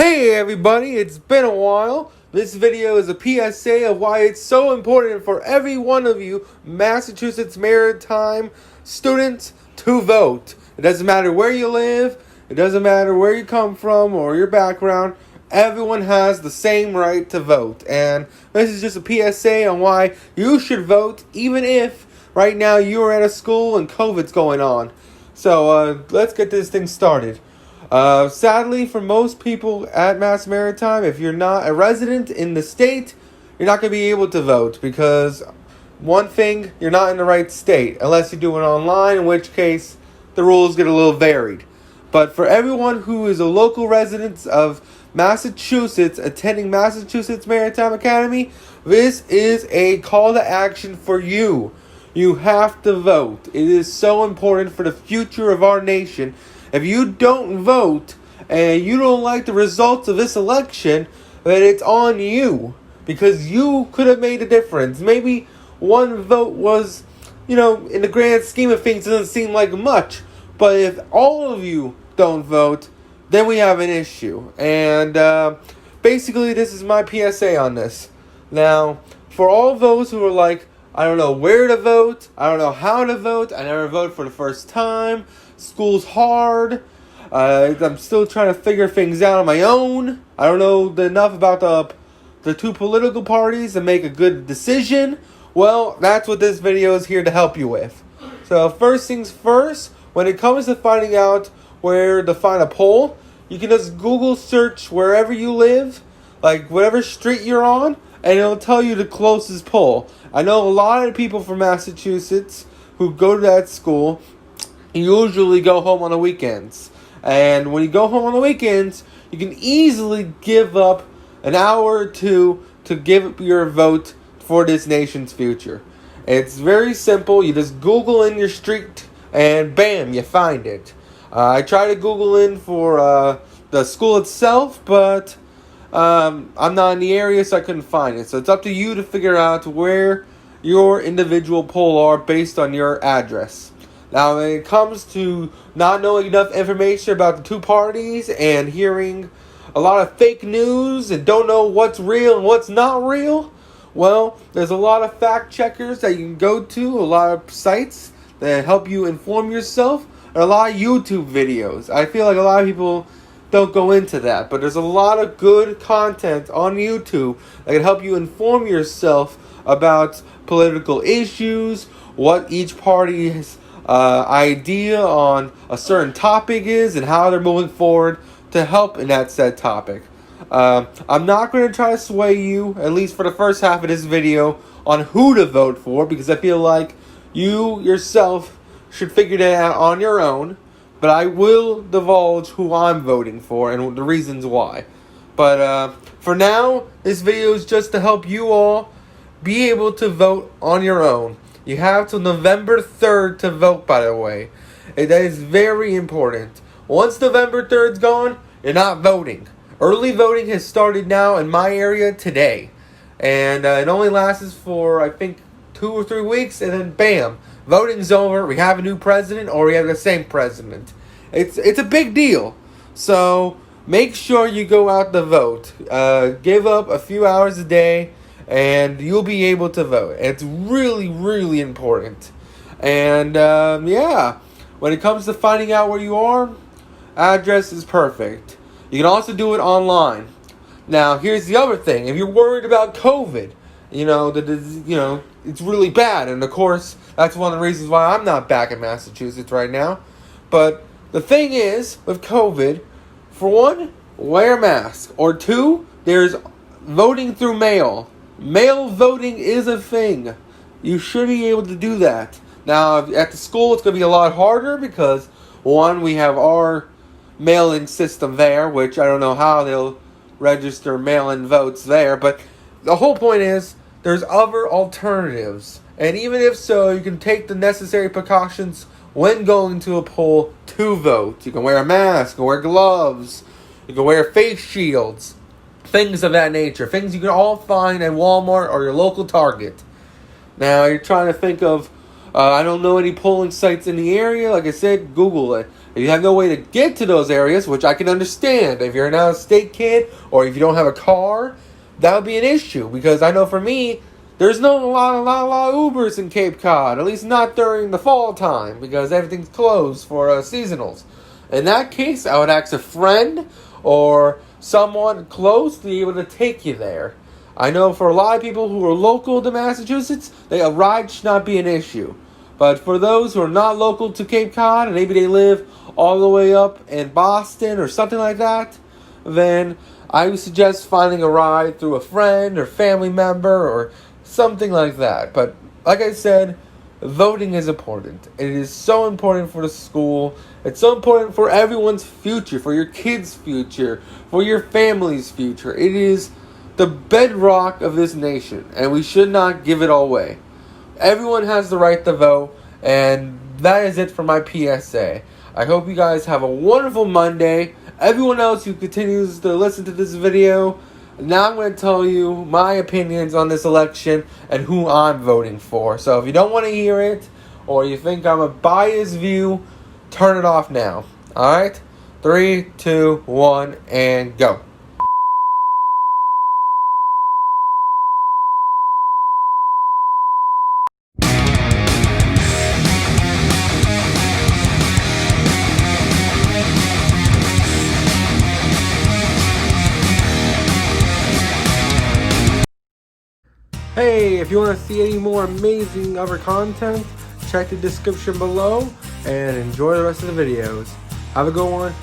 Hey everybody, it's been a while. This video is a PSA of why it's so important for every one of you Massachusetts Maritime students to vote. It doesn't matter where you live, it doesn't matter where you come from or your background. Everyone has the same right to vote. And this is just a PSA on why you should vote even if right now you're at a school and COVID's going on. So let's get this thing started. Sadly, for most people at Mass Maritime, if you're not a resident in the state, you're not going to be able to vote because, one thing, you're not in the right state unless you do it online, in which case the rules get a little varied. But for everyone who is a local resident of Massachusetts attending Massachusetts Maritime Academy, this is a call to action for you. You have to vote. It is so important for the future of our nation. If you don't vote and you don't like the results of this election, then it's on you because you could have made a difference. Maybe one vote was, in the grand scheme of things, doesn't seem like much. But if all of you don't vote, then we have an issue. And basically, this is my PSA on this. Now, for all those who are like, I don't know where to vote, I don't know how to vote, I never voted for the first time, school's hard, I'm still trying to figure things out on my own, I don't know enough about the two political parties to make a good decision, well, that's what this video is here to help you with. So first things first, when it comes to finding out where to find a poll, you can just Google search wherever you live, like whatever street you're on, and it'll tell you the closest poll. I know a lot of people from Massachusetts who go to that school usually go home on the weekends. And when you go home on the weekends, you can easily give up an hour or two to give your vote for this nation's future. It's very simple. You just Google in your street and bam, you find it. I tried to Google in for the school itself, but I'm not in the area, so I couldn't find it. So it's up to you to figure out where your individual poll are based on your address. Now, when it comes to not knowing enough information about the two parties and hearing a lot of fake news and don't know what's real and what's not real, well, there's a lot of fact checkers that you can go to, a lot of sites that help you inform yourself, and a lot of YouTube videos. I feel like a lot of people don't go into that, but there's a lot of good content on YouTube that can help you inform yourself about political issues, what each party's idea on a certain topic is, and how they're moving forward to help in that said topic. I'm not going to try to sway you, at least for the first half of this video, on who to vote for, because I feel like you yourself should figure that out on your own. But I will divulge who I'm voting for and the reasons why. But for now, this video is just to help you all be able to vote on your own. You have till November 3rd to vote, by the way. That is very important. Once November 3rd's gone, you're not voting. Early voting has started now in my area today. And it only lasts for, I think, 2 or 3 weeks, and then bam, voting's over, we have a new president, or we have the same president. It's a big deal. So make sure you go out to vote. Give up a few hours a day, and you'll be able to vote. It's really, really important. And when it comes to finding out where you are, address is perfect. You can also do it online. Now, here's the other thing. If you're worried about COVID, it's really bad. And, of course, that's one of the reasons why I'm not back in Massachusetts right now. But the thing is, with COVID, for one, wear a mask. Or two, there's voting through mail. Mail voting is a thing. You should be able to do that. Now, at the school, it's going to be a lot harder because, one, we have our mail-in system there, which I don't know how they'll register mail-in votes there. But the whole point is, there's other alternatives. And even if so, you can take the necessary precautions when going to a poll to vote. You can wear a mask, you can wear gloves, you can wear face shields, things of that nature. Things you can all find at Walmart or your local Target. Now, you're trying to think of I don't know any polling sites in the area. Like I said, Google it. If you have no way to get to those areas, which I can understand, if you're an out-of-state kid or if you don't have a car, that would be an issue. Because I know for me, there's no a lot of Ubers in Cape Cod, at least not during the fall time, because everything's closed for seasonals. In that case, I would ask a friend or someone close to be able to take you there. I know for a lot of people who are local to Massachusetts, a ride should not be an issue. But for those who are not local to Cape Cod, and maybe they live all the way up in Boston or something like that, then I would suggest finding a ride through a friend or family member or something like that. But like I said, voting is important. It is so important for the school. It's so important for everyone's future, for your kids' future, for your family's future. It is the bedrock of this nation, and we should not give it all away. Everyone has the right to vote, and that is it for my PSA. I hope you guys have a wonderful Monday. Everyone else who continues to listen to this video, now I'm going to tell you my opinions on this election and who I'm voting for. So if you don't want to hear it, or you think I'm a biased view, turn it off now. Alright? 3, 2, 1, and go. Hey, if you want to see any more amazing other content, check the description below and enjoy the rest of the videos. Have a good one.